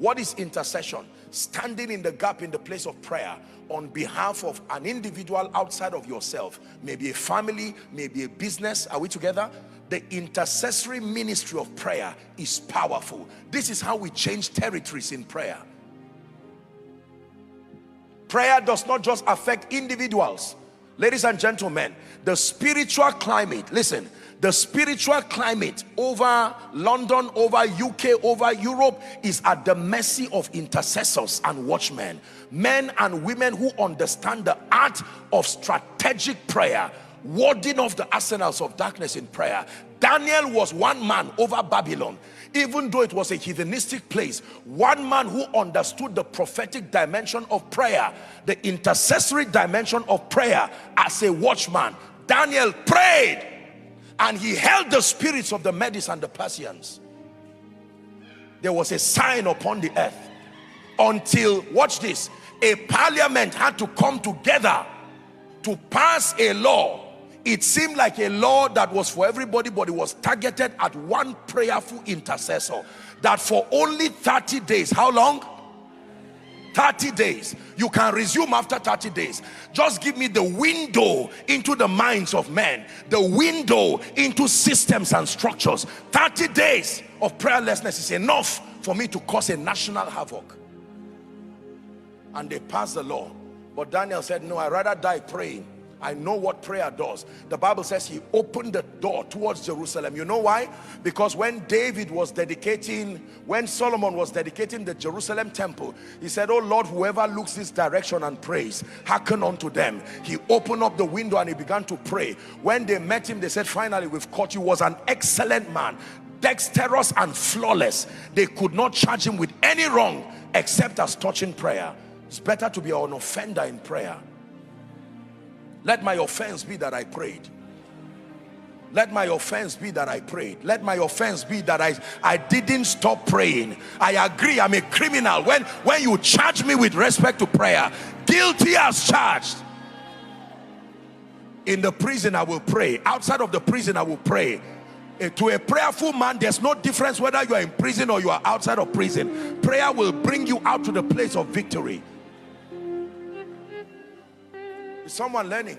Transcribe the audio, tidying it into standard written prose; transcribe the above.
What is intercession? Standing in the gap in the place of prayer on behalf of an individual outside of yourself. Maybe a family, maybe a business. Are we together? The intercessory ministry of prayer is powerful. This is how we change territories in prayer. Prayer does not just affect individuals. Ladies and gentlemen, the spiritual climate, listen, the spiritual climate over London, over UK, over Europe is at the mercy of intercessors and watchmen. Men and women who understand the art of strategic prayer, warding off the arsenals of darkness in prayer. Daniel was one man over Babylon. Even though it was a heathenistic place, one man who understood the prophetic dimension of prayer, the intercessory dimension of prayer as a watchman. Daniel prayed and he held the spirits of the Medes and the Persians. There was a sign upon the earth until, watch this, a parliament had to come together to pass a law. It seemed like a law that was for everybody, but it was targeted at one prayerful intercessor. That for only 30 days, how long? 30 days. You can resume after 30 days. Just give me the window into the minds of men, the window into systems and structures. 30 days of prayerlessness is enough for me to cause a national havoc. And they passed the law. But Daniel said, no, I'd rather die praying. I know what prayer does. The Bible says he opened the door towards Jerusalem. You know why? Because when David was dedicating, when Solomon was dedicating the Jerusalem temple, he said, oh Lord, whoever looks this direction and prays, hearken unto them. He opened up the window and he began to pray. When they met him, they said, finally, we've caught you. He was an excellent man, dexterous and flawless. They could not charge him with any wrong except as touching prayer. It's better to be an offender in prayer. Let my offense be that I prayed. Let my offense be that I prayed. Let my offense be that I didn't stop praying. I agree, I'm a criminal. When you charge me with respect to prayer, guilty as charged. In the prison I will pray. Outside of the prison I will pray. To a prayerful man, there's no difference whether you are in prison or you are outside of prison. Prayer will bring you out to the place of victory. Is someone learning?